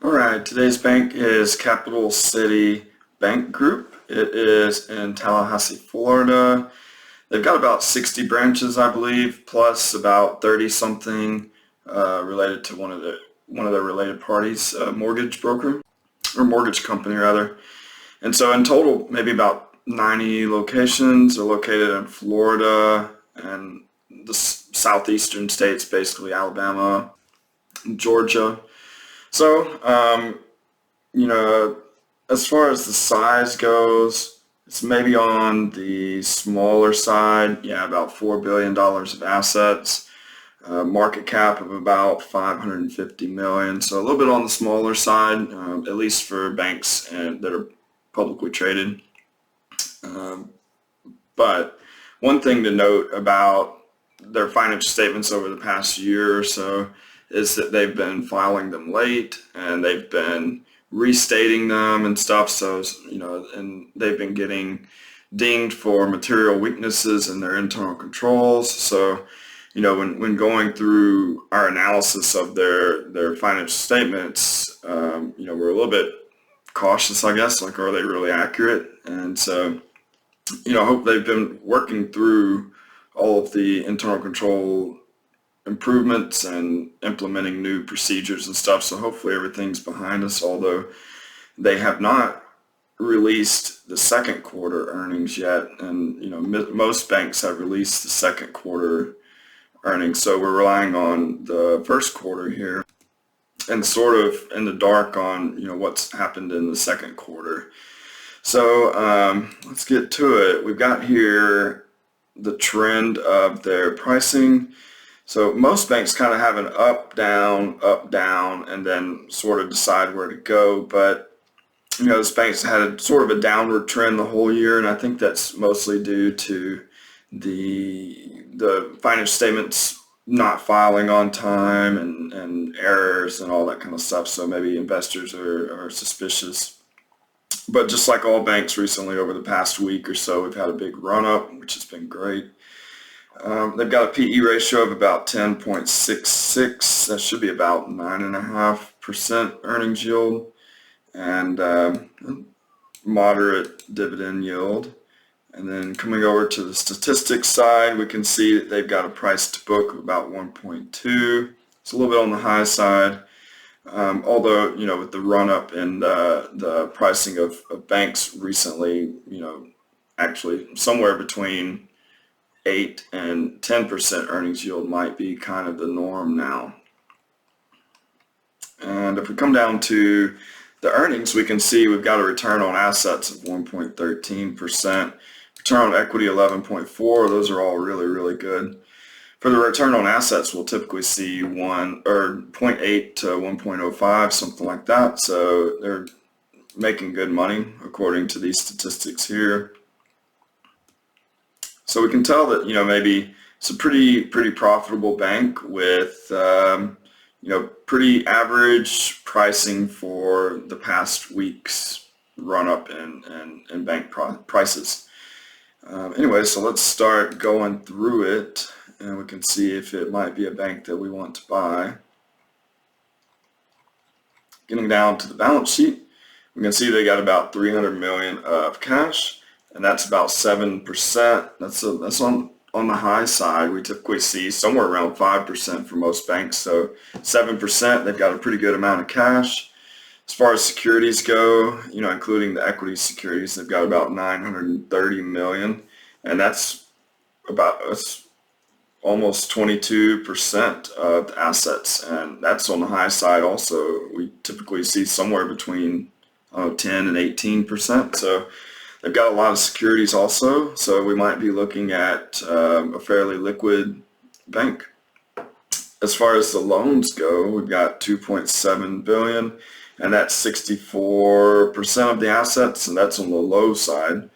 All right, today's bank is Capital City Bank Group. It is in Tallahassee, Florida. They've got about 60 branches, I believe, plus about 30 something related to one of their related parties, mortgage broker or mortgage company rather. And so in total, maybe about 90 locations are located in Florida and the southeastern states, basically Alabama, Georgia. So, you know, as far as the size goes, it's maybe on the smaller side. Yeah, about $4 billion of assets, market cap of about 550 million. So a little bit on the smaller side, at least for banks that are publicly traded. Um, but one thing to note about their financial statements over the past year or so is that they've been filing them late and they've been restating them and stuff. So, and they've been getting dinged for material weaknesses in their internal controls. So, when going through our analysis of their financial statements, we're a little bit cautious, I guess, like, are they really accurate? And so, I hope they've been working through all of the internal control improvements and implementing new procedures and stuff. So hopefully everything's behind us, although they have not released the second quarter earnings yet. And, most banks have released the second quarter earnings. So we're relying on the first quarter here and sort of in the dark on, what's happened in the second quarter. So let's get to it. We've got here the trend of their pricing. So most banks kind of have an up, down, and then sort of decide where to go. But, this bank's had a sort of a downward trend the whole year, and I think that's mostly due to the financial statements not filing on time and errors and all that kind of stuff. So maybe investors are suspicious. But just like all banks recently over the past week or so, we've had a big run up, which has been great. They've got a PE ratio of about 10.66. That should be about 9.5% earnings yield and moderate dividend yield. And then coming over to the statistics side, we can see that they've got a price to book of about 1.2. It's a little bit on the high side. Although, with the run up in the pricing of banks recently, actually somewhere between 8 and 10% earnings yield might be kind of the norm now. And if we come down to the earnings, we can see we've got a return on assets of 1.13%, return on equity 11.4. Those are all really, really good. For the return on assets, we'll typically see 0.8 to 1.05, something like that. So they're making good money according to these statistics here. So we can tell that, maybe it's a pretty profitable bank with, pretty average pricing for the past week's run up in bank prices. Anyway, so let's start going through it and we can see if it might be a bank that we want to buy. Getting down to the balance sheet, we can see they got about 300 million of cash. And that's about 7%. That's on the high side. We typically see somewhere around 5% for most banks. So 7%, they've got a pretty good amount of cash. As far as securities go, including the equity securities, they've got about 930 million. And that's almost 22% of the assets. And that's on the high side also. We typically see somewhere between 10 and 18%. So they've got a lot of securities also, so we might be looking at a fairly liquid bank. As far as the loans go, we've got 2.7 billion, and that's 64% of the assets, and that's on the low side.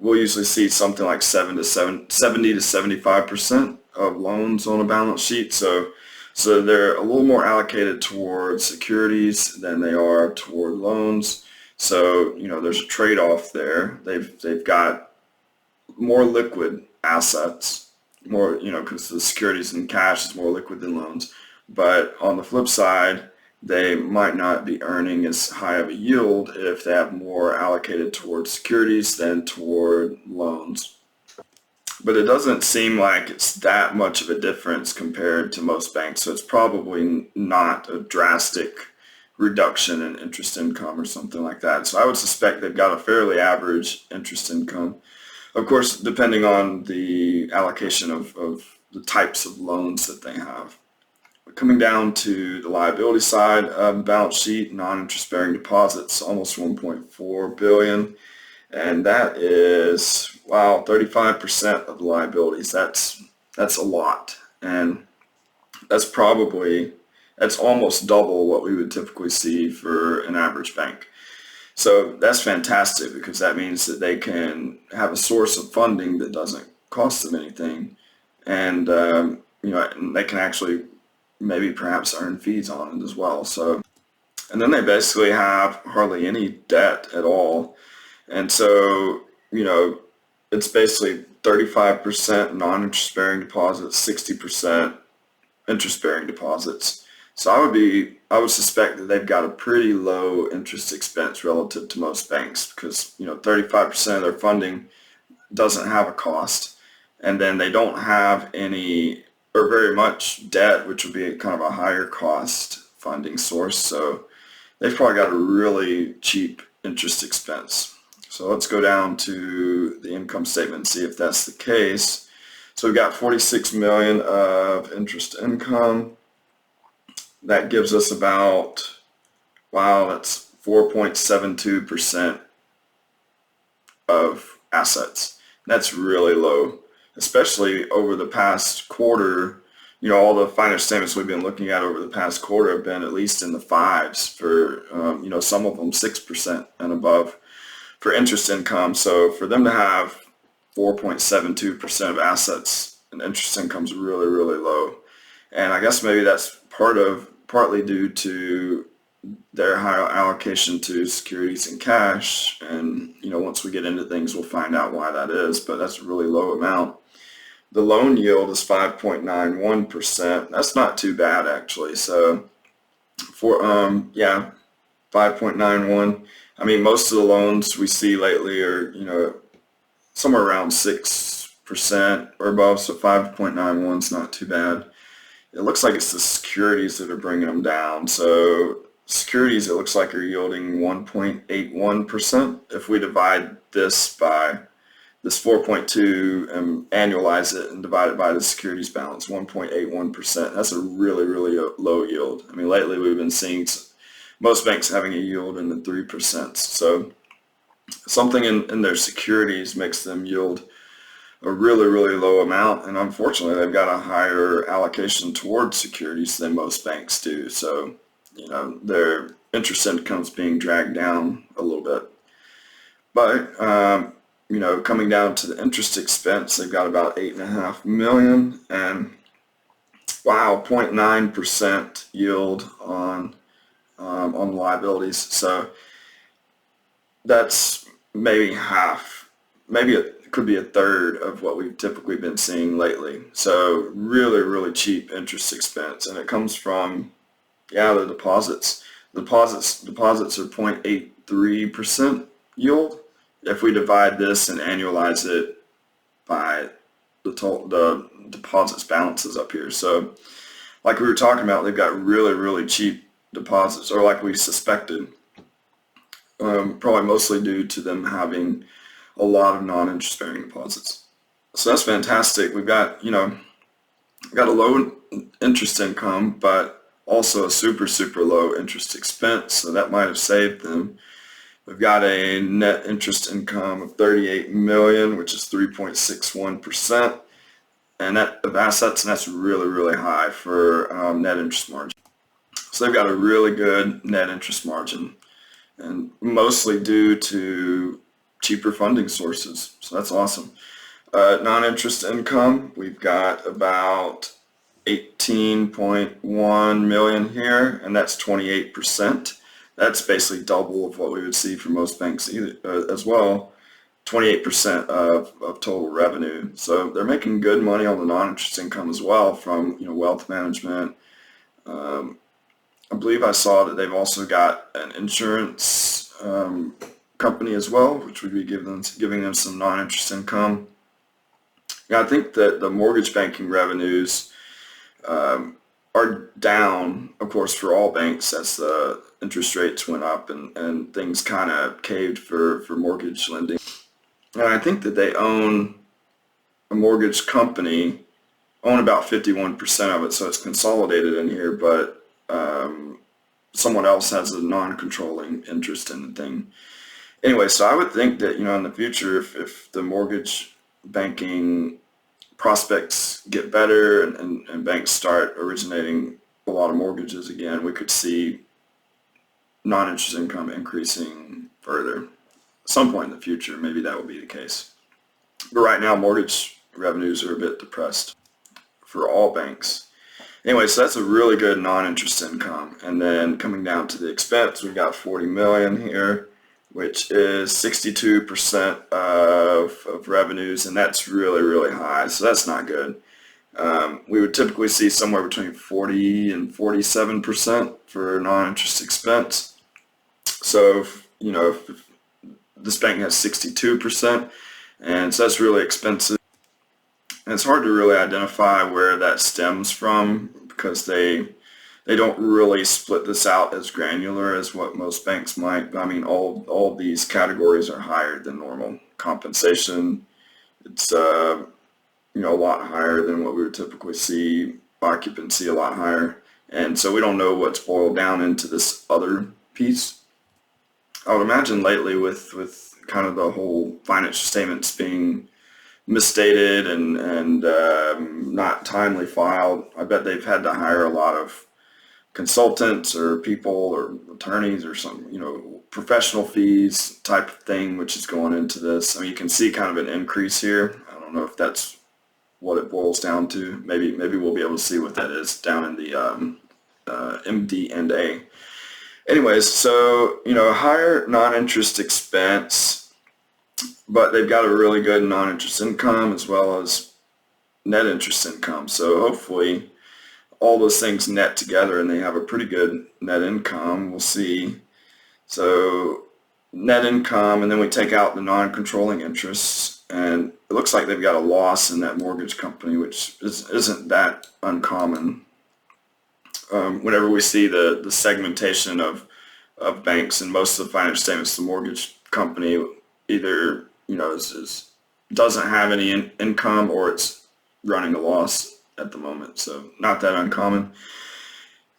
We'll usually see something like 70 to 75% of loans on a balance sheet, so they're a little more allocated towards securities than they are toward loans. So, there's a trade-off there. They've got more liquid assets, more, because the securities and cash is more liquid than loans. But on the flip side, they might not be earning as high of a yield if they have more allocated towards securities than toward loans. But it doesn't seem like it's that much of a difference compared to most banks, so it's probably not a drastic reduction in interest income or something like that. So I would suspect they've got a fairly average interest income. Of course, depending on the allocation of the types of loans that they have. Coming down to the liability side of the balance sheet, non-interest-bearing deposits, almost 1.4 billion, and that is, wow, 35% of the liabilities. That's a lot, and that's almost double what we would typically see for an average bank. So that's fantastic because that means that they can have a source of funding that doesn't cost them anything, and they can actually maybe perhaps earn fees on it as well. So, and then they basically have hardly any debt at all. And so, it's basically 35% non-interest bearing deposits, 60% interest bearing deposits. So I would suspect that they've got a pretty low interest expense relative to most banks because, 35% of their funding doesn't have a cost. And then they don't have any or very much debt, which would be kind of a higher cost funding source. So they've probably got a really cheap interest expense. So let's go down to the income statement and see if that's the case. So we've got 46 million of interest income. That gives us about, wow, that's 4.72% of assets. That's really low, especially over the past quarter. All the financial statements we've been looking at over the past quarter have been at least in the fives for, some of them 6% and above for interest income. So for them to have 4.72% of assets and interest income is really, really low. And I guess maybe that's partly due to their higher allocation to securities and cash. And, once we get into things, we'll find out why that is, but that's a really low amount. The loan yield is 5.91%. That's not too bad actually. So for, 5.91. I mean, most of the loans we see lately are, somewhere around 6% or above. So 5.91 is not too bad. It looks like it's the securities that are bringing them down. So securities, it looks like are yielding 1.81%. If we divide this by this 4.2 and annualize it and divide it by the securities balance, 1.81%. That's a really, really low yield. I mean, lately we've been seeing most banks having a yield in the 3%. So something in their securities makes them yield a really, really low amount. And unfortunately, they've got a higher allocation towards securities than most banks do. So, their interest income is being dragged down a little bit. But, coming down to the interest expense, they've got about 8.5 million and wow, 0.9% yield on liabilities. So that's maybe half, maybe it could be a third of what we've typically been seeing lately. So really, really cheap interest expense, and it comes from, the deposits. Deposits are 0.83% yield. If we divide this and annualize it by the deposits balances up here. So like we were talking about, they've got really, really cheap deposits, or like we suspected, probably mostly due to them having a lot of non-interest bearing deposits. So that's fantastic. We've got, got a low interest income, but also a super, super low interest expense. So that might have saved them. We've got a net interest income of 38 million, which is 3.61%, and that of assets, and that's really, really high for net interest margin. So they've got a really good net interest margin, and mostly due to cheaper funding sources. So that's awesome. Non-interest income, we've got about 18.1 million here, and that's 28%. That's basically double of what we would see for most banks as well. 28% of total revenue. So they're making good money on the non-interest income as well from wealth management, I believe I saw that they've also got an insurance company as well, which would be giving them some non-interest income. Yeah, I think that the mortgage banking revenues are down, of course, for all banks as the interest rates went up and things kind of caved for mortgage lending. And I think that they own a mortgage company, own about 51% of it, so it's consolidated in here, but someone else has a non-controlling interest in the thing. Anyway, so I would think that, in the future, if the mortgage banking prospects get better and banks start originating a lot of mortgages again, we could see non-interest income increasing further. At some point in the future, maybe that will be the case. But right now, mortgage revenues are a bit depressed for all banks. Anyway, so that's a really good non-interest income. And then coming down to the expense, we've got 40 million here, which is 62% of revenues, and that's really, really high. So that's not good. We would typically see somewhere between 40 and 47% for non-interest expense. So, if this bank has 62%, and so that's really expensive. And it's hard to really identify where that stems from because they don't really split this out as granular as what most banks might. I mean, all these categories are higher than normal. Compensation, it's a lot higher than what we would typically see. Occupancy a lot higher, and so we don't know what's boiled down into this other piece. I would imagine lately with kind of the whole financial statements being misstated and not timely filed, I bet they've had to hire a lot of consultants or people or attorneys or some, professional fees type of thing, which is going into this. I mean, you can see kind of an increase here. I don't know if that's what it boils down to. Maybe we'll be able to see what that is down in the MD&A. Anyways, so, higher non-interest expense, but they've got a really good non-interest income as well as net interest income. So hopefully all those things net together and they have a pretty good net income. We'll see. So net income, and then we take out the non-controlling interests, and it looks like they've got a loss in that mortgage company, which isn't that uncommon. Whenever we see the segmentation of banks and most of the financial statements, the mortgage company either doesn't have any income or it's running a loss at the moment, so not that uncommon.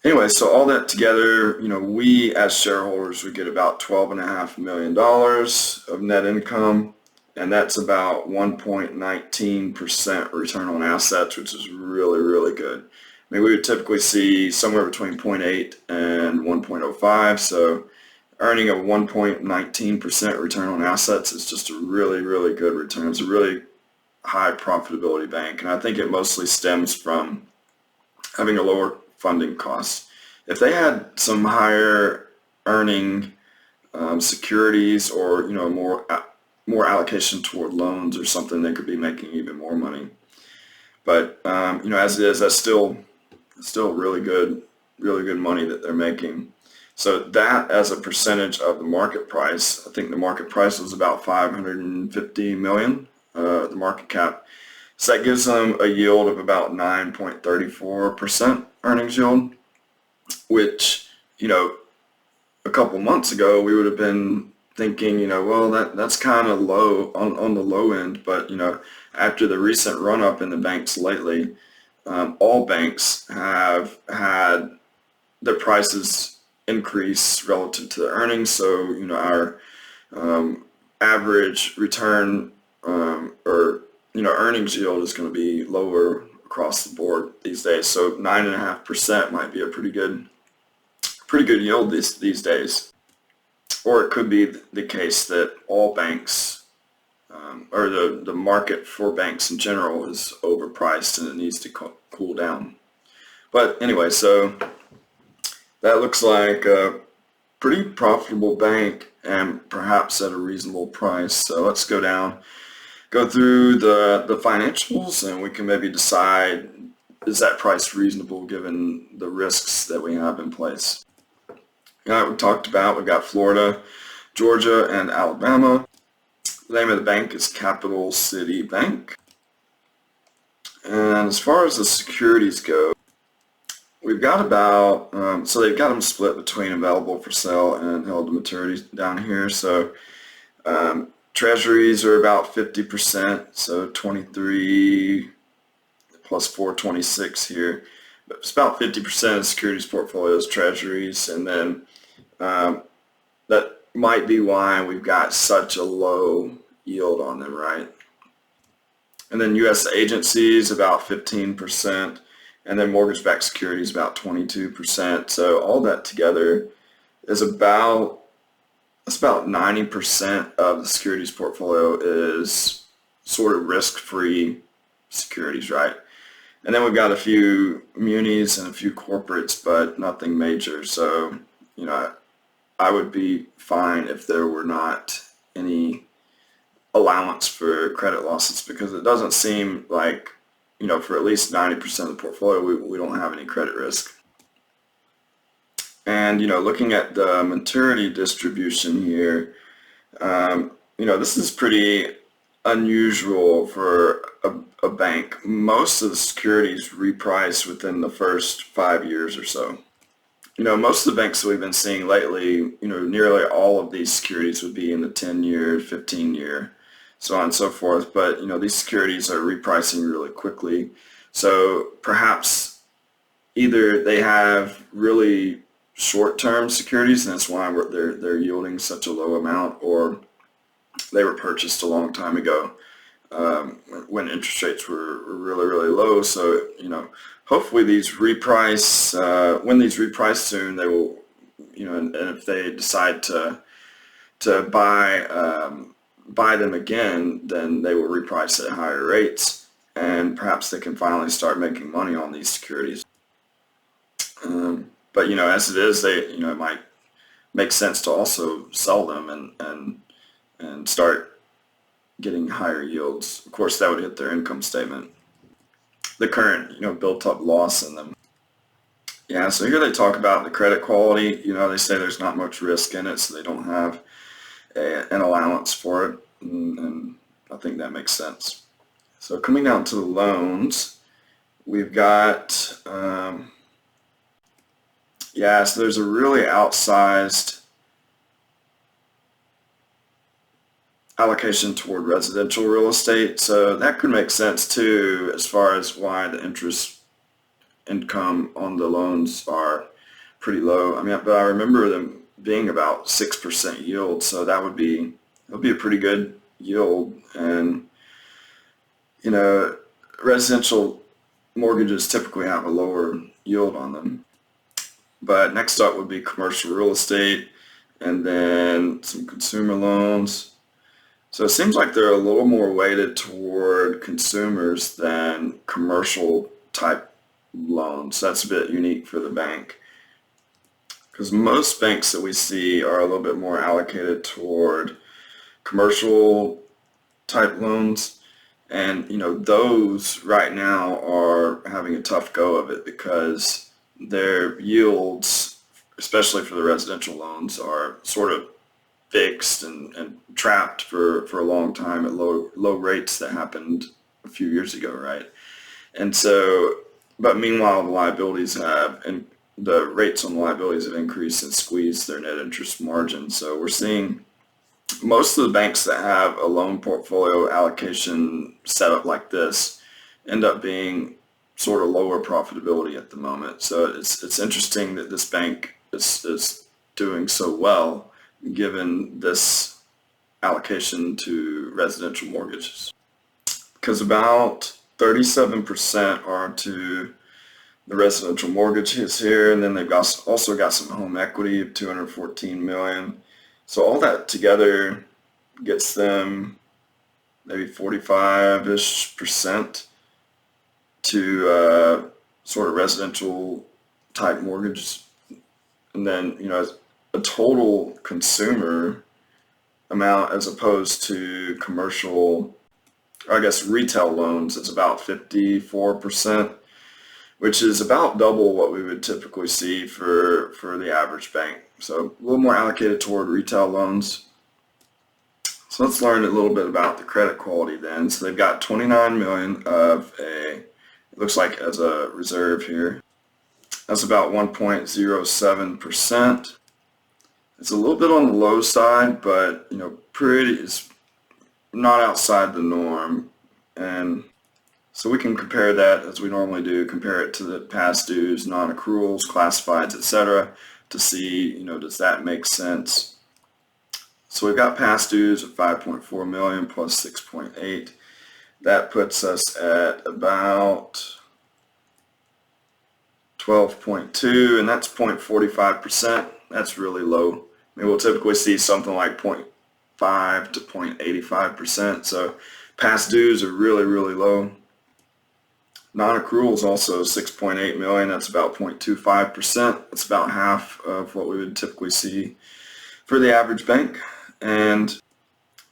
Anyway, so all that together, we as shareholders would get about $12.5 million of net income, and that's about 1.19% return on assets, which is really, really good. I mean, we would typically see somewhere between 0.8 and 1.05, so earning a 1.19% return on assets is just a really, really good return. It's a really high profitability bank, and I think it mostly stems from having a lower funding cost. If they had some higher earning securities or more allocation toward loans or something, they could be making even more money. But as it is, that's still really good money that they're making. So that as a percentage of the market price, I think the market price was about 550 million, the market cap. So that gives them a yield of about 9.34% earnings yield, which, a couple months ago we would have been thinking, well, that's kind of low on the low end. But, after the recent run up in the banks lately, all banks have had their prices increase relative to the earnings. So, our average return or earnings yield is going to be lower across the board these days. So 9.5% might be a pretty good yield these days. Or it could be the case that all banks or the market for banks in general is overpriced and it needs to cool down. But anyway, so that looks like a pretty profitable bank and perhaps at a reasonable price. So let's go through the financials, and we can maybe decide is that price reasonable given the risks that we have in place? We talked about, we've got Florida, Georgia, and Alabama. The name of the bank is Capital City Bank. And as far as the securities go, we've got about, so they've got them split between available for sale and held to maturity down here. So treasuries are about 50%, so 23 plus 4, 26 here. But it's about 50% of the securities portfolio is treasuries, and then that might be why we've got such a low yield on them, right? And then U.S. agencies about 15%, and then mortgage-backed securities about 22%. So all that together is about 90% of the securities portfolio is sort of risk-free securities, right? And then we've got a few munis and a few corporates, but nothing major. So, I would be fine if there were not any allowance for credit losses, because it doesn't seem like, for at least 90% of the portfolio, we don't have any credit risk. And, looking at the maturity distribution here, this is pretty unusual for a bank. Most of the securities reprice within the first 5 years or so. Most of the banks that we've been seeing lately, nearly all of these securities would be in the 10-year, 15-year, so on and so forth. But, these securities are repricing really quickly. So perhaps either they have really short-term securities, and that's why they're yielding such a low amount, or they were purchased a long time ago when interest rates were really, really low. So, hopefully these reprice, when these reprice soon, they will, and if they decide to buy them again, then they will reprice at higher rates, and perhaps they can finally start making money on these securities. But, as it is, it might make sense to also sell them and start getting higher yields. Of course, that would hit their income statement, the current, built-up loss in them. Yeah, so here they talk about the credit quality. They say there's not much risk in it, so they don't have an allowance for it, and I think that makes sense. So coming down to the loans, we've got, so there's a really outsized allocation toward residential real estate. So that could make sense too, as far as why the interest income on the loans are pretty low. But I remember them being about 6% yield, so that'll be a pretty good yield. And residential mortgages typically have a lower yield on them. But next up would be commercial real estate, and then some consumer loans. So it seems like they're a little more weighted toward consumers than commercial type loans. That's a bit unique for the bank, because most banks that we see are a little bit more allocated toward commercial type loans. And, those right now are having a tough go of it, because their yields, especially for the residential loans, are sort of fixed and trapped for a long time at low rates that happened a few years ago, right? And so, but meanwhile, the rates on the liabilities have increased and squeezed their net interest margin. So we're seeing most of the banks that have a loan portfolio allocation set up like this end up being sort of lower profitability at the moment. So it's interesting that this bank is doing so well given this allocation to residential mortgages, because about 37% are to the residential mortgages here, and then they've also got some home equity of $214 million. So all that together gets them maybe 45-ish% to sort of residential type mortgages. And then, a total consumer amount as opposed to commercial, or I guess retail loans, is about 54%. which is about double what we would typically see for the average bank. So a little more allocated toward retail loans. So let's learn a little bit about the credit quality then. So they've got 29 million of it looks like as a reserve here. That's about 1.07%. It's a little bit on the low side, but it's not outside the norm. And so we can compare that, as we normally do, compare it to the past dues, non-accruals, classifieds, etc., to see, does that make sense? So we've got past dues of 5.4 million plus 6.8. That puts us at about 12.2, and that's 0.45%. That's really low. I mean, we'll typically see something like 0.5 to 0.85%. So past dues are really, really low. Non-accruals also 6.8 million. That's about 0.25%. That's about half of what we would typically see for the average bank. And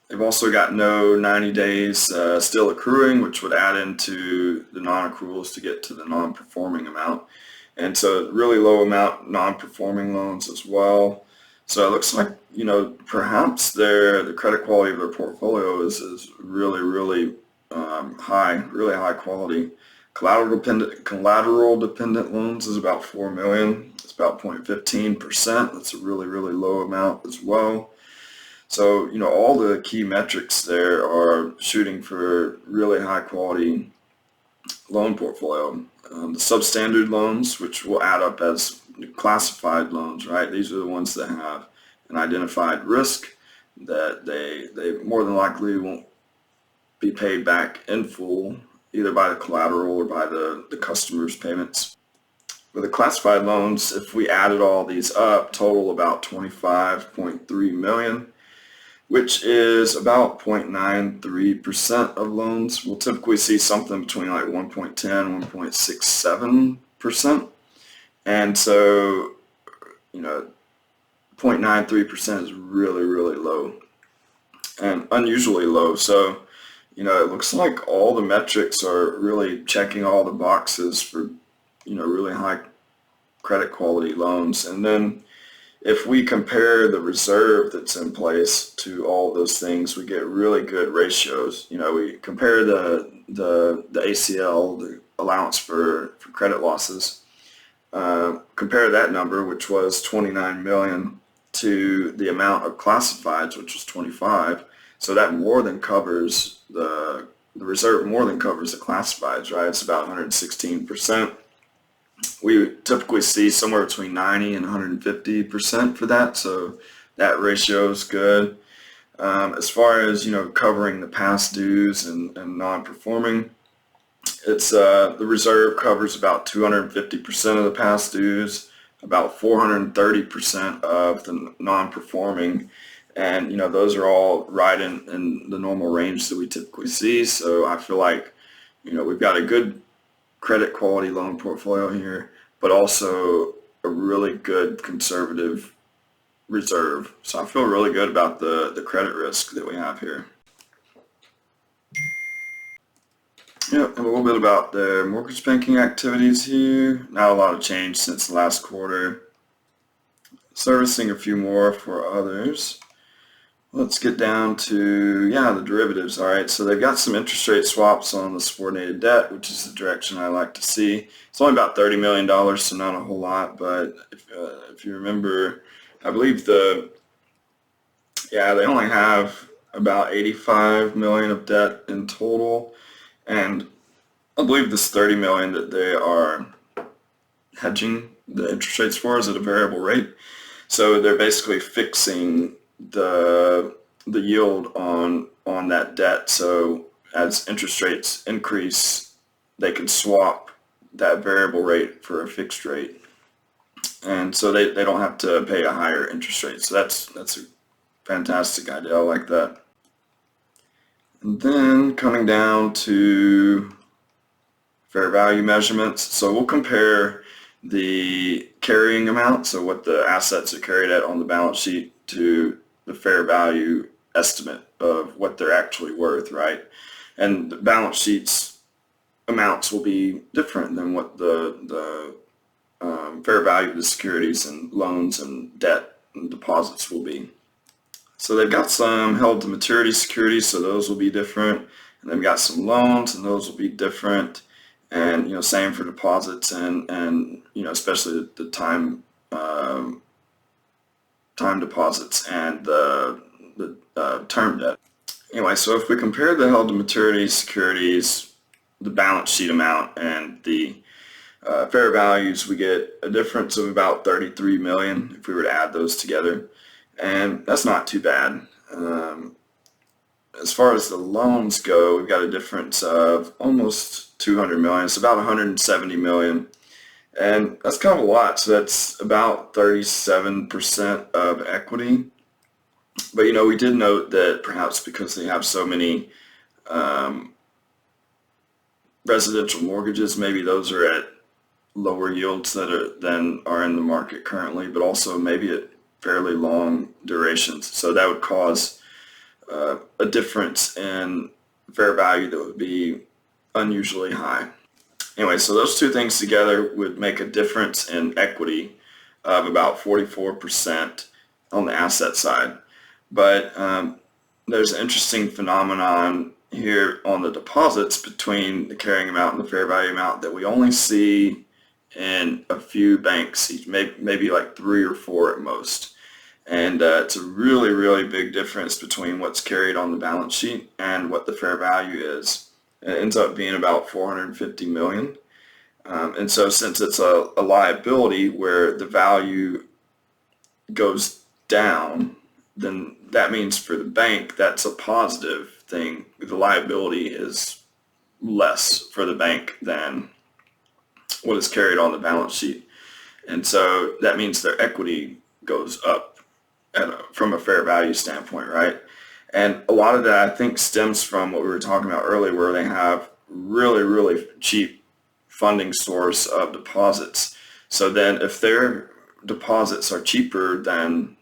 they've also got no 90 days still accruing, which would add into the non-accruals to get to the non-performing amount. And so really low amount non-performing loans as well. So it looks like, perhaps the credit quality of their portfolio is really, really high, really high quality. Collateral dependent loans is about 4 million. It's about 0.15%. That's a really, really low amount as well. So, all the key metrics there are shooting for really high quality loan portfolio. The substandard loans, which will add up as classified loans, right? These are the ones that have an identified risk that they more than likely won't be paid back in full, either by the collateral or by the customer's payments. For the classified loans, if we added all these up, total about 25.3 million, which is about 0.93% of loans. We'll typically see something between like 1.10, 1.67%. And so, 0.93% is really, really low and unusually low. So, it looks like all the metrics are really checking all the boxes for, really high credit quality loans. And then if we compare the reserve that's in place to all those things, we get really good ratios. We compare the ACL, the allowance for credit losses, compare that number, which was 29 million, to the amount of classifieds, which was 25. So that more than covers the reserve, more than covers the classifieds, right? It's about 116%. We typically see somewhere between 90 and 150% for that, so that ratio is good. As far as covering the past dues and non-performing, it's the reserve covers about 250% of the past dues, about 430% of the non-performing, and those are all right in the normal range that we typically see. So I feel like we've got a good credit quality loan portfolio here, but also a really good conservative reserve. So I feel really good about the credit risk that we have here. Yeah, and a little bit about the mortgage banking activities here. Not a lot of change since the last quarter. Servicing a few more for others. Let's get down to, the derivatives. All right, so they've got some interest rate swaps on the subordinated debt, which is the direction I like to see. It's only about $30 million, so not a whole lot, but if you remember, I believe they only have about 85 million of debt in total, and I believe this 30 million that they are hedging the interest rates for is at a variable rate. So they're basically fixing the yield on that debt. So as interest rates increase, they can swap that variable rate for a fixed rate, and so they don't have to pay a higher interest rate. So that's a fantastic idea. I like that. And then coming down to fair value measurements. So we'll compare the carrying amount, so what the assets are carried at on the balance sheet, to the fair value estimate of what they're actually worth, right? And the balance sheets amounts will be different than what the fair value of the securities and loans and debt and deposits will be. So they've got some held to maturity securities, so those will be different. And they've got some loans, and those will be different. And same for deposits and especially the time deposits and the term debt. Anyway, so if we compare the held to maturity securities, the balance sheet amount, and the fair values, we get a difference of about 33 million if we were to add those together, and that's not too bad. As far as the loans go, we've got a difference of almost 200 million. It's about 170 million, and that's kind of a lot. So that's about 37% of equity. But we did note that perhaps because they have so many residential mortgages, maybe those are at lower yields than are in the market currently, but also maybe at fairly long durations. So that would cause a difference in fair value that would be unusually high. Anyway, so those two things together would make a difference in equity of about 44% on the asset side. But there's an interesting phenomenon here on the deposits between the carrying amount and the fair value amount that we only see in a few banks, maybe like 3 or 4 at most. And it's a really, really big difference between what's carried on the balance sheet and what the fair value is. It ends up being about 450 million. And so since it's a liability where the value goes down, then that means for the bank that's a positive thing. The liability is less for the bank than what is carried on the balance sheet. And so that means their equity goes up from a fair value standpoint, right? And a lot of that, I think, stems from what we were talking about earlier, where they have really, really cheap funding source of deposits. So then if their deposits are cheaper than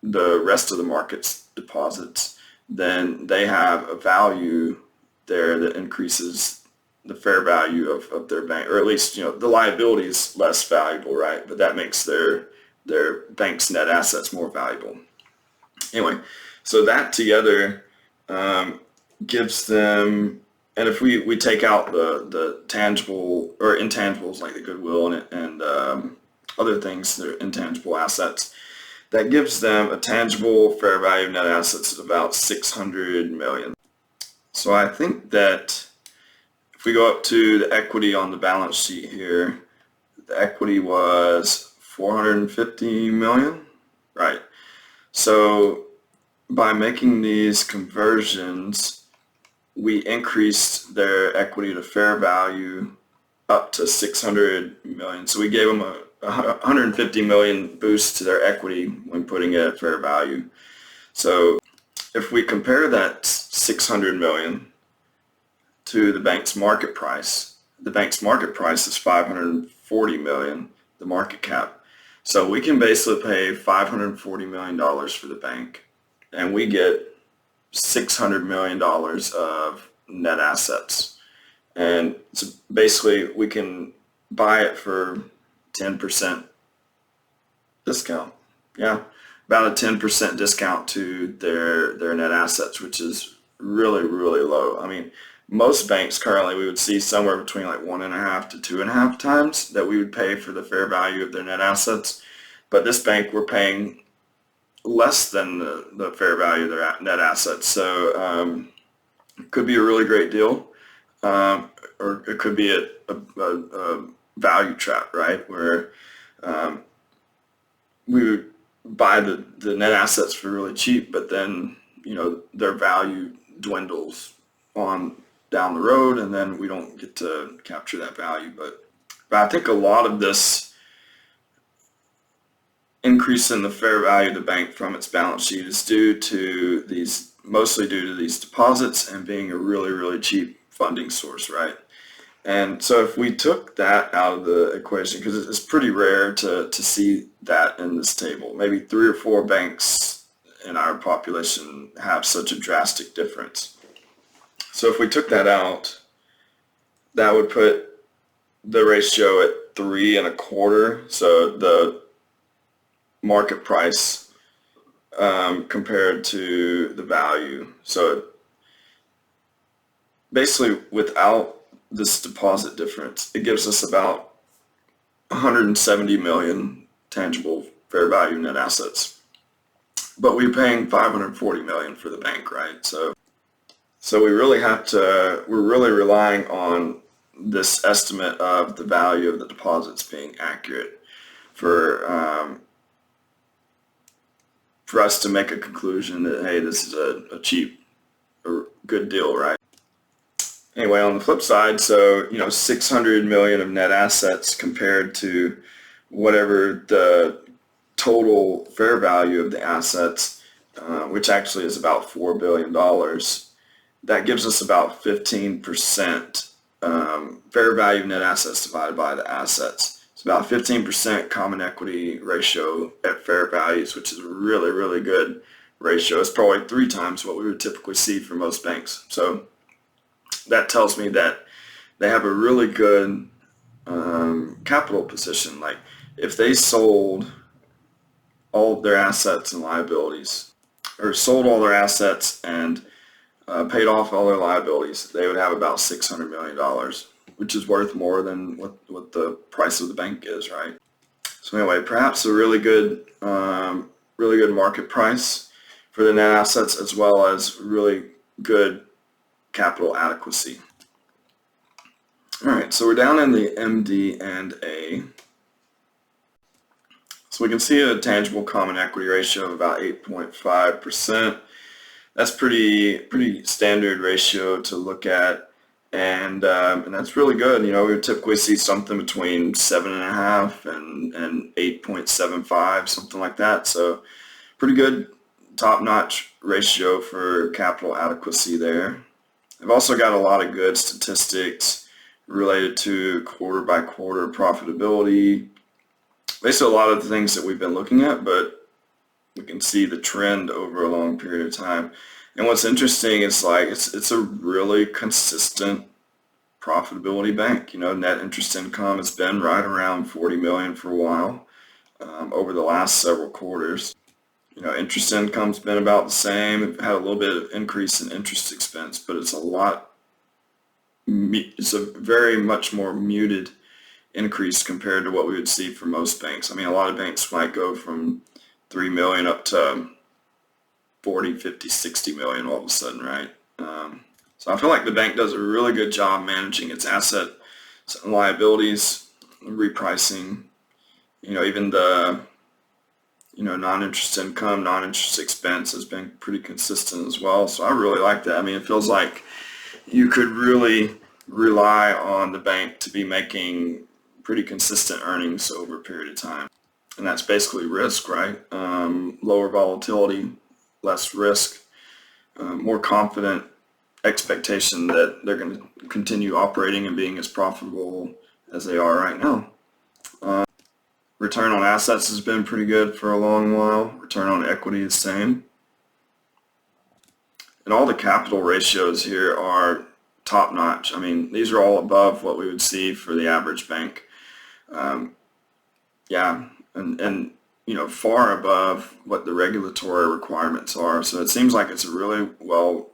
the rest of the market's deposits, then they have a value there that increases the fair value of their bank, or at least the liability is less valuable, right? But that makes their bank's net assets more valuable. Anyway, so that together gives them, and if we take out the tangible or intangibles like the goodwill and other things that are intangible assets, that gives them a tangible fair value of net assets of about 600 million. So I think that if we go up to the equity on the balance sheet here, the equity was 450 million, right? So by making these conversions, we increased their equity to fair value up to 600 million. So we gave them a 150 million boost to their equity when putting it at fair value. So if we compare that 600 million to the bank's market price is 540 million, the market cap. So we can basically pay $540 million for the bank, and we get $600 million of net assets. And so basically we can buy it for 10% discount. Yeah, about a 10% discount to their net assets, which is really, really low. I mean, most banks currently we would see somewhere between like 1.5 to 2.5 times that we would pay for the fair value of their net assets. But this bank, we're paying less than the fair value of their net assets. So it could be a really great deal, or it could be a value trap, right? Where we would buy the net assets for really cheap, but then their value dwindles on down the road, and then we don't get to capture that value. But I think a lot of this increase in the fair value of the bank from its balance sheet is mostly due to these deposits and being a really, really cheap funding source, right? And so if we took that out of the equation, because it's pretty rare to see that in this table, maybe 3 or 4 banks in our population have such a drastic difference. So if we took that out, that would put the ratio at 3.25. So the market price compared to the value. So basically, without this deposit difference, it gives us about 170 million tangible fair value net assets. But we're paying 540 million for the bank, right? So we really have to, we're really relying on this estimate of the value of the deposits being accurate for us to make a conclusion that, hey, this is a cheap or good deal, right? Anyway, on the flip side, so 600 million of net assets compared to whatever the total fair value of the assets, which actually is about $4 billion. That gives us about 15% fair value of net assets divided by the assets. It's about 15% common equity ratio at fair values, which is a really, really good ratio. It's probably 3 times what we would typically see for most banks. So that tells me that they have a really good capital position. Like if they sold all of their assets and liabilities, or sold all their assets and paid off all their liabilities, they would have about $600 million, which is worth more than what the price of the bank is, right? So anyway, perhaps a really good market price for the net assets, as well as really good capital adequacy. All right, so we're down in the MD and A. So we can see a tangible common equity ratio of about 8.5%. That's pretty standard ratio to look at, and that's really good. We would typically see something between 7.5 and 8.75, something like that. So pretty good, top-notch ratio for capital adequacy there. I've also got a lot of good statistics related to quarter-by-quarter profitability. Basically, a lot of the things that we've been looking at, but we can see the trend over a long period of time. And what's interesting is it's a really consistent profitability bank. Net interest income has been right around 40 million for a while over the last several quarters. Interest income's been about the same. We've had a little bit of increase in interest expense, but it's a very much more muted increase compared to what we would see for most banks. I mean, a lot of banks might go from 3 million up to 40, 50, 60 million all of a sudden, right? So I feel like the bank does a really good job managing its asset and liabilities, repricing, even the non-interest income, non-interest expense has been pretty consistent as well. So I really like that. I mean, it feels like you could really rely on the bank to be making pretty consistent earnings over a period of time. And that's basically risk, right? Lower volatility, less risk, more confident expectation that they're going to continue operating and being as profitable as they are right now. Return on assets has been pretty good for a long while. Return on equity is the same. And all the capital ratios here are top notch. I mean, these are all above what we would see for the average bank. And far above what the regulatory requirements are. So it seems like it's a really well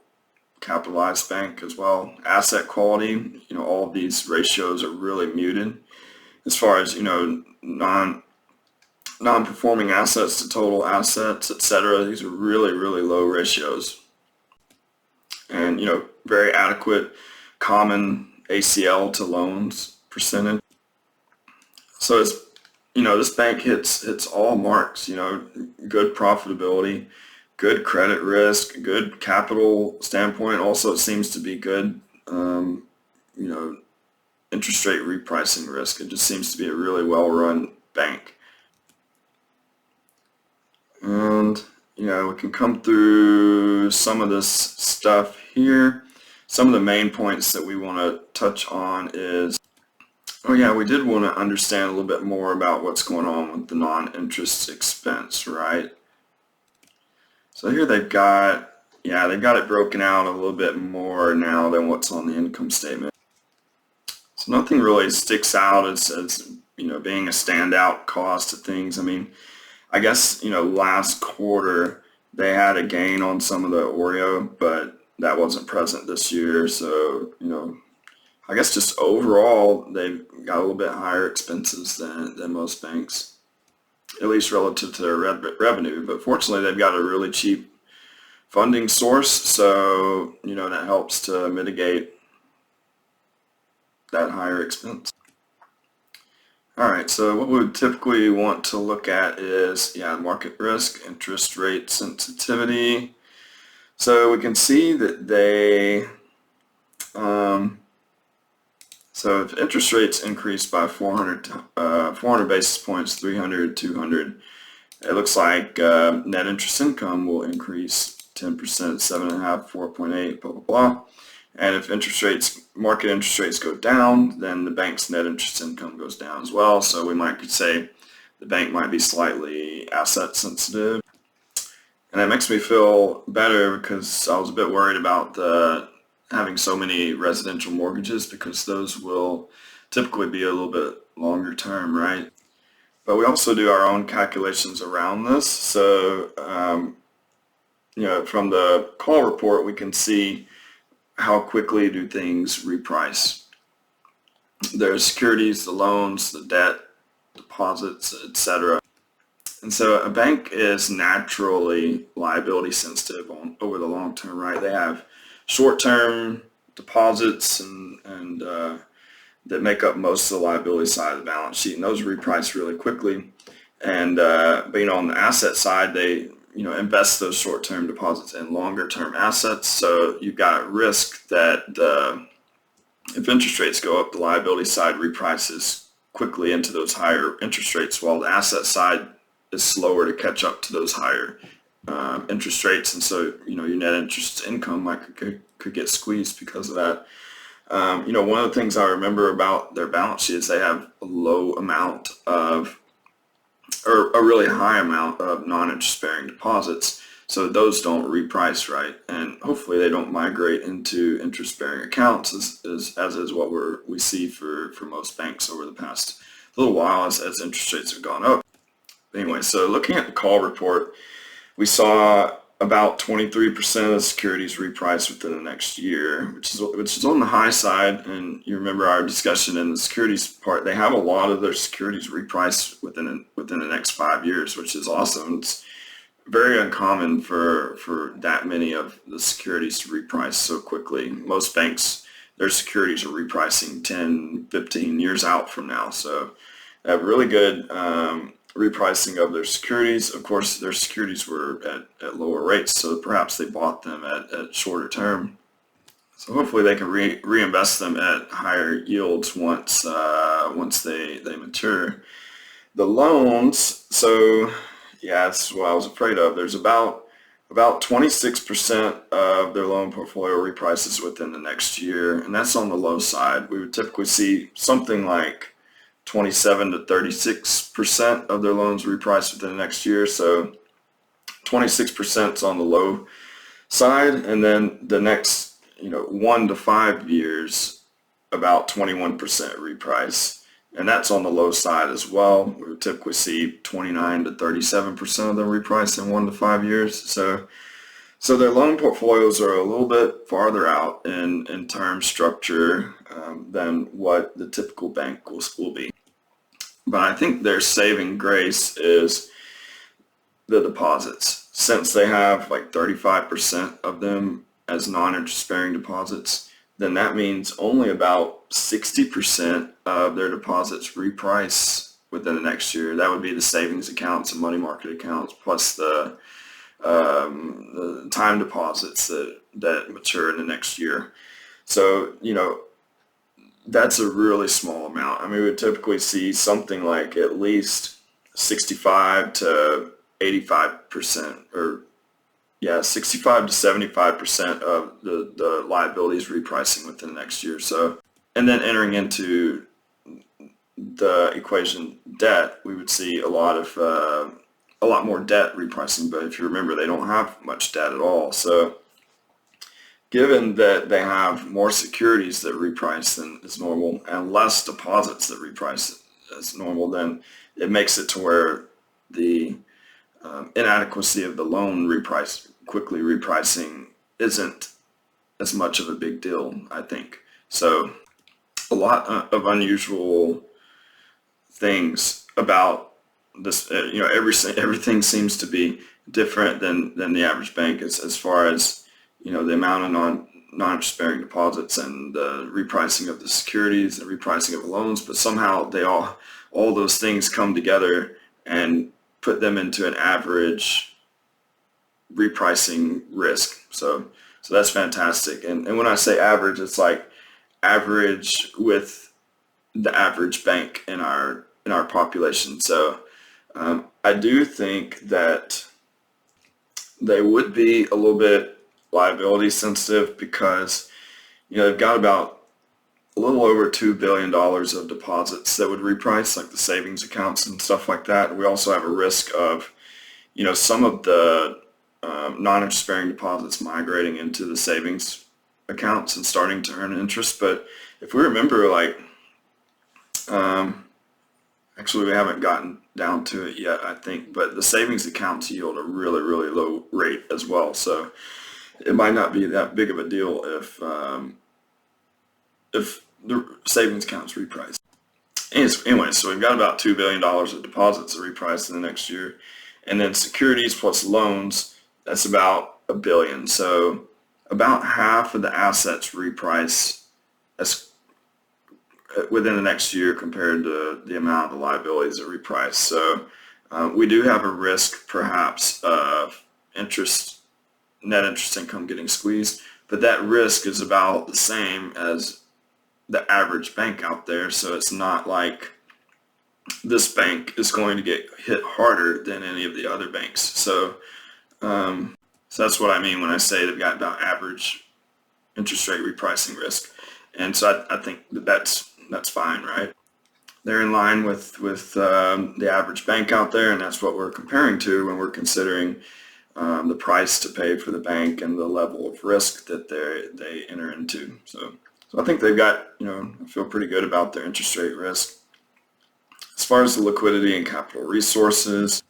capitalized bank as well. Asset quality, all of these ratios are really muted. As far as, non-performing assets to total assets, etc. These are really, really low ratios. And, very adequate common ACL to loans percentage. So it's, this bank hits all marks, good profitability, good credit risk, good capital standpoint. Also, it seems to be good, interest rate repricing risk. It just seems to be a really well-run bank. And, we can come through some of this stuff here. Some of the main points that we want to touch on is, we did want to understand a little bit more about what's going on with the non-interest expense, right? So here they've got it broken out a little bit more now than what's on the income statement. So nothing really sticks out as being a standout cost of things. I mean, I guess, last quarter they had a gain on some of the Oreo, but that wasn't present this year. So, I guess just overall they've got a little bit higher expenses than most banks, at least relative to their revenue. But fortunately, they've got a really cheap funding source, so, that helps to mitigate that higher expense. All right, so what we would typically want to look at is, market risk, interest rate sensitivity. So we can see that so if interest rates increase by 400 basis points, 300, 200, it looks like net interest income will increase 10%, 7.5, 4.8, blah, blah, blah. And if market interest rates go down, then the bank's net interest income goes down as well. So we could say the bank might be slightly asset sensitive. And that makes me feel better because I was a bit worried about having so many residential mortgages, because those will typically be a little bit longer term, right? But we also do our own calculations around this. So, from the call report, we can see how quickly do things reprice. There's securities, the loans, the debt, deposits, etc. And so a bank is naturally liability sensitive over the long term, right? They have short-term deposits and that make up most of the liability side of the balance sheet, and those reprice really quickly. And but on the asset side, they invest those short-term deposits in longer-term assets. So you've got risk that if interest rates go up, the liability side reprices quickly into those higher interest rates, while the asset side is slower to catch up to those higher interest rates. And so your net interest income could get squeezed because of that. One of the things I remember about their balance sheet is they have a low amount of, or a really high amount of non-interest bearing deposits. So those don't reprice, right? And hopefully they don't migrate into interest bearing accounts as is what we see for most banks over the past little while as interest rates have gone up. Anyway, so looking at the call report, we saw about 23% of the securities reprice within the next year, which is on the high side. And you remember our discussion in the securities part, they have a lot of their securities repriced within the next 5 years, which is awesome. It's very uncommon for that many of the securities to reprice so quickly. Most banks, their securities are repricing 10, 15 years out from now. So they have really good repricing of their securities. Of course, their securities were at lower rates, so perhaps they bought them at shorter term. So hopefully they can reinvest them at higher yields once they mature. The loans, so that's what I was afraid of. There's about 26% of their loan portfolio reprices within the next year, and that's on the low side. We would typically see something like 27 to 36% of their loans reprice within the next year. So 26% is on the low side, and then the next 1 to 5 years, about 21% reprice, and that's on the low side as well. We would typically see 29 to 37% of them reprice in 1 to 5 years. So their loan portfolios are a little bit farther out in term structure than what the typical bank will be. But I think their saving grace is the deposits. Since they have like 35% of them as non-interest bearing deposits, then that means only about 60% of their deposits reprice within the next year. That would be the savings accounts and money market accounts, plus the time deposits that mature in the next year. So, that's a really small amount. I mean, we would typically see something like at least 65 to 85%, or 65 to 75% of the liabilities repricing within the next year. So, and then entering into the equation debt, we would see a lot more debt repricing. But if you remember, they don't have much debt at all. So given that they have more securities that reprice than is normal and less deposits that reprice as normal, then it makes it to where the inadequacy of the loan quickly repricing isn't as much of a big deal, I think. So a lot of unusual things about this, everything seems to be different than the average bank as far as, the amount of non-interest bearing deposits and the repricing of the securities and repricing of the loans, but somehow all those things come together and put them into an average repricing risk. So that's fantastic. And when I say average, it's like average with the average bank in our population. So I do think that they would be a little bit liability sensitive because they've got about a little over $2 billion of deposits that would reprice, like the savings accounts and stuff like that. We also have a risk of some of the non-interest bearing deposits migrating into the savings accounts and starting to earn interest. But if we remember, actually we haven't gotten down to it yet, I think, but the savings accounts yield a really, really low rate as well. So it might not be that big of a deal if the savings accounts reprice. Anyway, so we've got about $2 billion of deposits that reprice in the next year. And then securities plus loans, that's about $1 billion. So about half of the assets reprice as within the next year compared to the amount of the liabilities that reprice. So we do have a risk perhaps of net interest income getting squeezed, but that risk is about the same as the average bank out there. So it's not like this bank is going to get hit harder than any of the other banks. So that's what I mean when I say they've got about average interest rate repricing risk. And so I think that's fine, right? They're in line with the average bank out there, and that's what we're comparing to when we're considering the price to pay for the bank and the level of risk that they enter into. So I think they've got, I feel pretty good about their interest rate risk. As far as the liquidity and capital resources,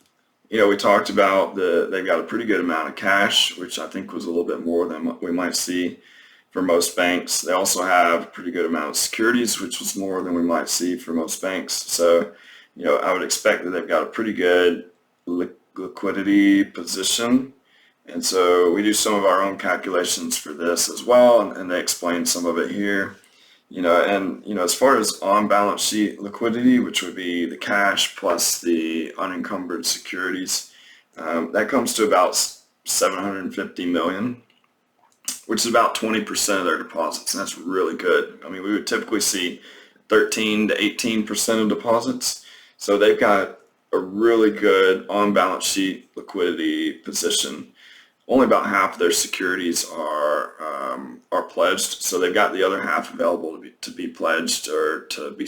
we talked about they've got a pretty good amount of cash, which I think was a little bit more than what we might see for most banks. They also have a pretty good amount of securities, which was more than we might see for most banks. So, I would expect that they've got a pretty good liquidity position. And so we do some of our own calculations for this as well, and they explain some of it here. As far as on-balance sheet liquidity, which would be the cash plus the unencumbered securities, that comes to about $750 million, which is about 20% of their deposits, and that's really good. I mean, we would typically see 13 to 18% of deposits, so they've got a really good on-balance sheet liquidity position. Only about half of their securities are pledged, so they've got the other half available to be pledged or to be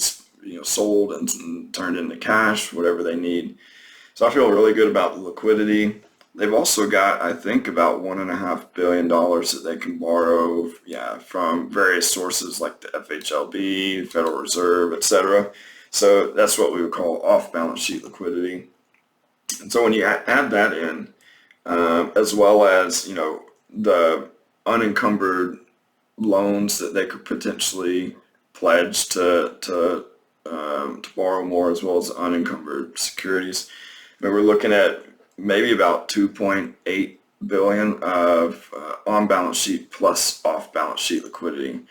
sold and turned into cash, whatever they need. So I feel really good about the liquidity. They've also got, I think, about $1.5 billion that they can borrow, from various sources like the FHLB, Federal Reserve, etc. So that's what we would call off-balance sheet liquidity. And so when you add that in, as well as the unencumbered loans that they could potentially pledge to borrow more, as well as unencumbered securities, and we're looking at maybe about $2.8 billion of on-balance sheet plus off-balance sheet liquidity.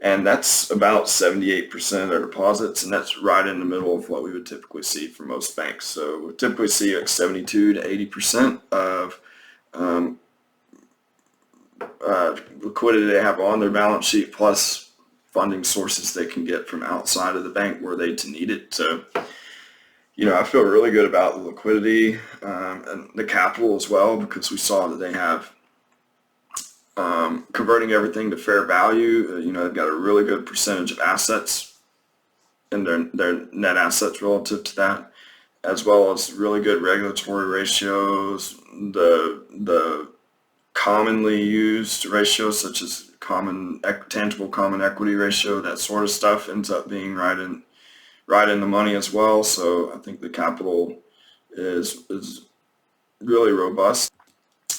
And that's about 78% of their deposits, and that's right in the middle of what we would typically see for most banks. So we typically see like 72 to 80% of liquidity they have on their balance sheet, plus funding sources they can get from outside of the bank were they to need it. So, I feel really good about the liquidity and the capital as well, because we saw that they have converting everything to fair value. They've got a really good percentage of assets and their net assets relative to that, as well as really good regulatory ratios. The commonly used ratios such as tangible common equity ratio, that sort of stuff ends up being right in the money as well. So I think the capital is really robust.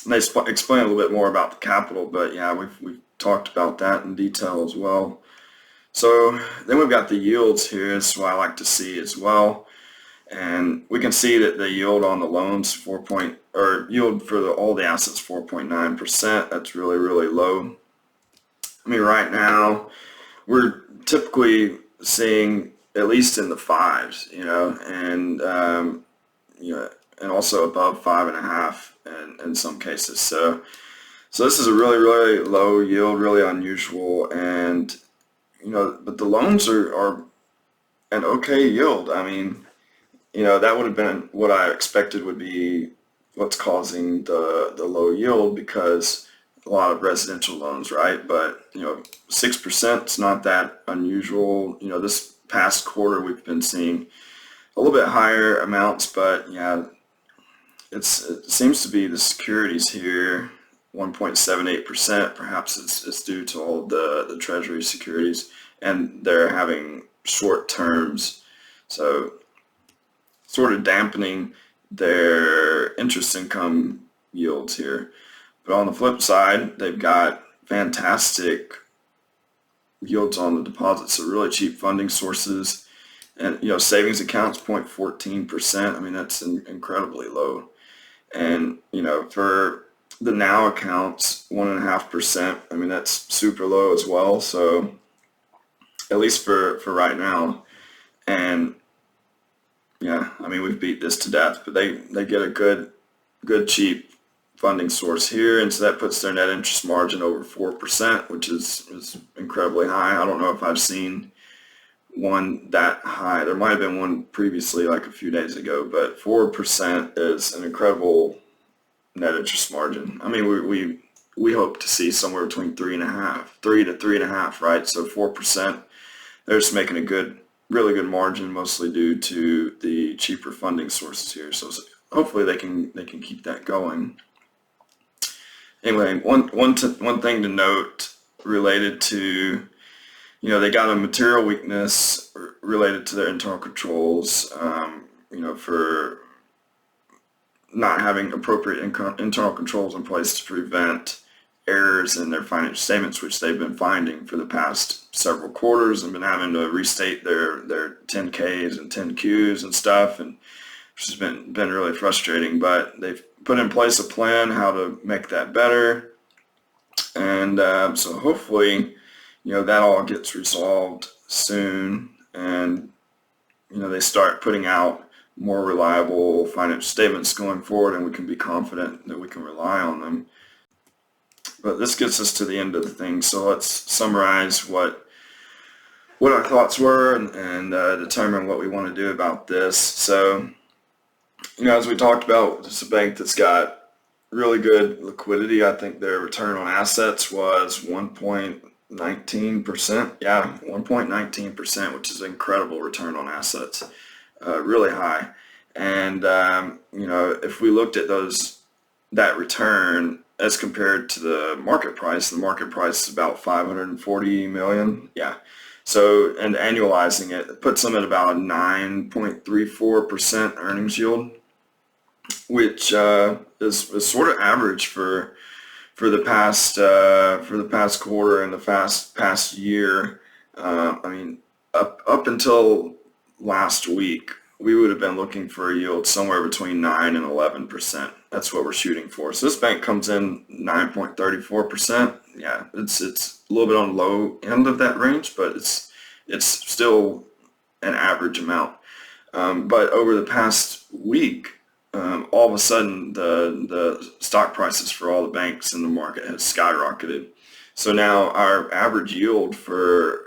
And they explain a little bit more about the capital, but yeah, we've talked about that in detail as well. So then we've got the yields here. This is what I like to see as well. And we can see that the yield on the loans yield for all the assets 4.9%. That's really, really low. I mean, right now we're typically seeing at least in the fives, and also above 5.5 in some cases. So this is a really, really low yield, really unusual, and but the loans are an okay yield. I mean, that would have been what I expected would be what's causing the low yield, because a lot of residential loans, right? But 6% is not that unusual. This past quarter we've been seeing a little bit higher amounts, but yeah, it seems to be the securities here, 1.78%. Perhaps it's due to all the Treasury securities, and they're having short terms, so sort of dampening their interest income yields here. But on the flip side, they've got fantastic yields on the deposits, so really cheap funding sources. And savings accounts 0.14%. I mean, that's incredibly low. And for the now accounts, 1.5%. I mean, that's super low as well. So at least for right now. And yeah, I mean, we've beat this to death, but they get a good cheap funding source here, and so that puts their net interest margin over 4%, which is incredibly high. I don't know if I've seen one that high. There might have been one previously, like a few days ago, but 4% is an incredible net interest margin. I mean, we hope to see somewhere between 3 to 3.5, right? So 4%, they're just making a really good margin, mostly due to the cheaper funding sources here. So hopefully they can keep that going. Anyway, one thing to note related to, they got a material weakness related to their internal controls, for not having appropriate internal controls in place to prevent errors in their financial statements, which they've been finding for the past several quarters, and been having to restate their 10Ks and 10Qs and stuff, and which has been really frustrating. But they've put in place a plan how to make that better, and so hopefully that all gets resolved soon, and they start putting out more reliable financial statements going forward, and we can be confident that we can rely on them. But this gets us to the end of the thing, so let's summarize what our thoughts were and determine what we want to do about this. So, as we talked about, it's a bank that's got really good liquidity. I think their return on assets was 1.19%. Yeah, 1.19%, which is an incredible return on assets, really high. And if we looked at that return as compared to the market price is about 540 million. Yeah. So, and annualizing it puts them at about 9.34% earnings yield, which is sort of average for the past quarter and the past year. I mean, up until last week, we would have been looking for a yield somewhere between 9 and 11%. That's what we're shooting for. So this bank comes in 9.34%. Yeah, it's a little bit on the low end of that range, but it's still an average amount. But over the past week, all of a sudden the stock prices for all the banks in the market has skyrocketed. So now our average yield for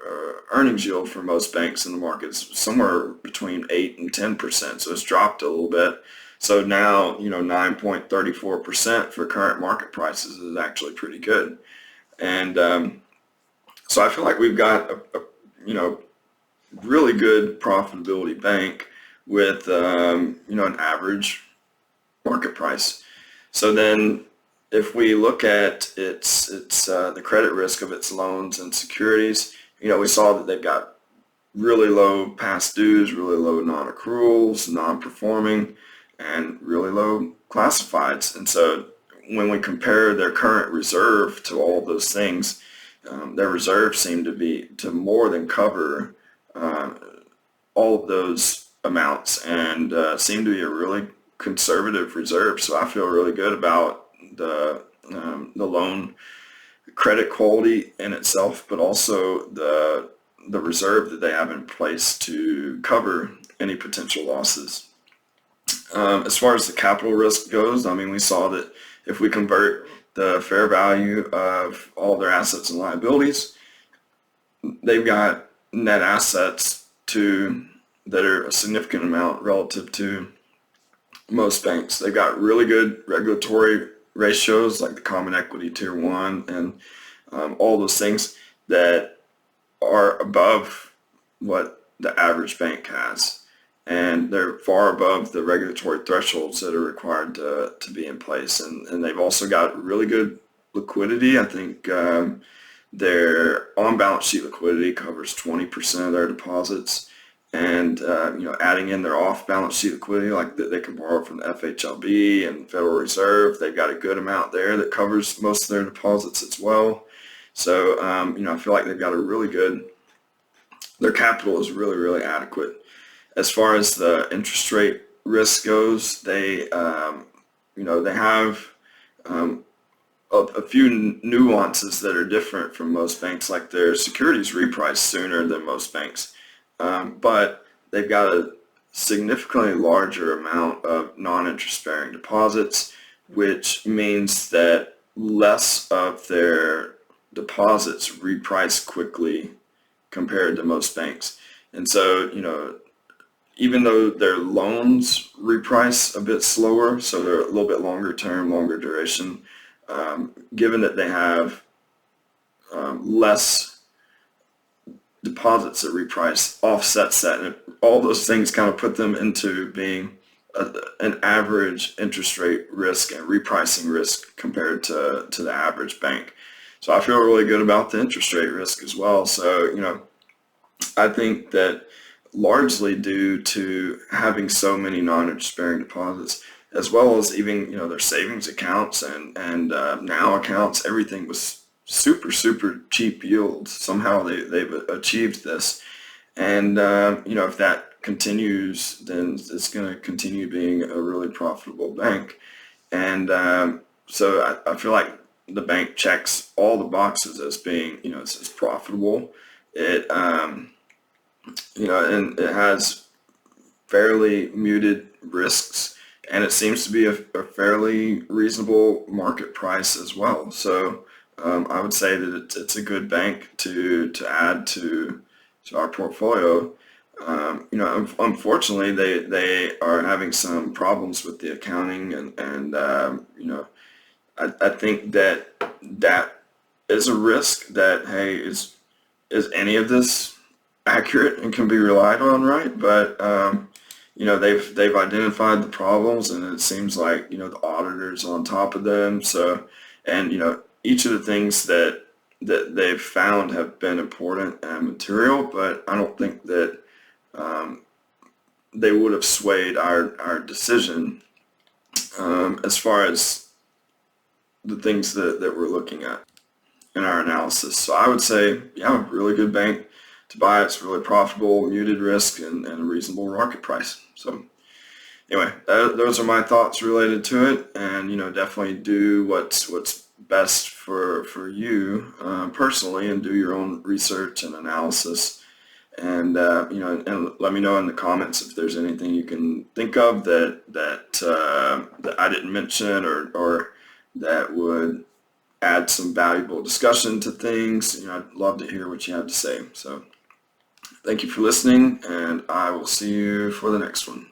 earnings yield for most banks in the market is somewhere between 8 and 10%. So it's dropped a little bit. So now 9.34% for current market prices is actually pretty good. And so I feel like we've got a really good profitability bank with an average market price. So then if we look at the credit risk of its loans and securities, we saw that they've got really low past dues, really low non-accruals, non-performing, and really low classifieds. And so when we compare their current reserve to all of those things, their reserves seem to more than cover all of those amounts, and seem to be a really conservative reserve. So I feel really good about the loan credit quality in itself, but also the reserve that they have in place to cover any potential losses. As far as the capital risk goes, I mean, we saw that if we convert the fair value of all their assets and liabilities, they've got net assets that are a significant amount relative to most banks. They've got really good regulatory ratios like the Common Equity Tier 1 and all those things that are above what the average bank has. And they're far above the regulatory thresholds that are required to be in place. And they've also got really good liquidity. I think their on-balance sheet liquidity covers 20% of their deposits. And adding in their off-balance sheet liquidity, like that they can borrow from the FHLB and Federal Reserve, they've got a good amount there that covers most of their deposits as well. So I feel like they've got their capital is really, really adequate. As far as the interest rate risk goes, they have a few nuances that are different from most banks, like their securities reprice sooner than most banks. But they've got a significantly larger amount of non-interest-bearing deposits, which means that less of their deposits reprice quickly compared to most banks. And so, even though their loans reprice a bit slower, so they're a little bit longer term, longer duration, given that they have less deposits that reprice, offsets that, and all those things kind of put them into being an average interest rate risk and repricing risk compared to the average bank. So I feel really good about the interest rate risk as well. So, I think that largely due to having so many non-interest-bearing deposits, as well as even, their savings accounts and now accounts, everything was super, super cheap yields. Somehow they've achieved this. And, if that continues, then it's going to continue being a really profitable bank. And so I feel like the bank checks all the boxes as being, it's profitable. It, and it has fairly muted risks, and it seems to be a fairly reasonable market price as well. So I would say that it's a good bank to add to our portfolio. Unfortunately, they are having some problems with the accounting, and I think that is a risk that, hey, is any of this accurate and can be relied on, right? But they've identified the problems, and it seems like the auditor's on top of them. So, and each of the things that they've found have been important and material, but I don't think that they would have swayed our decision as far as the things that we're looking at in our analysis. So I would say, yeah, really good bank to buy. It's really profitable, muted risk, and a reasonable market price. So anyway, those are my thoughts related to it, and definitely do what's best for you personally, and do your own research and analysis. And and let me know in the comments if there's anything you can think of that I didn't mention, or that would add some valuable discussion to things. I'd love to hear what you have to say. So thank you for listening, and I will see you for the next one.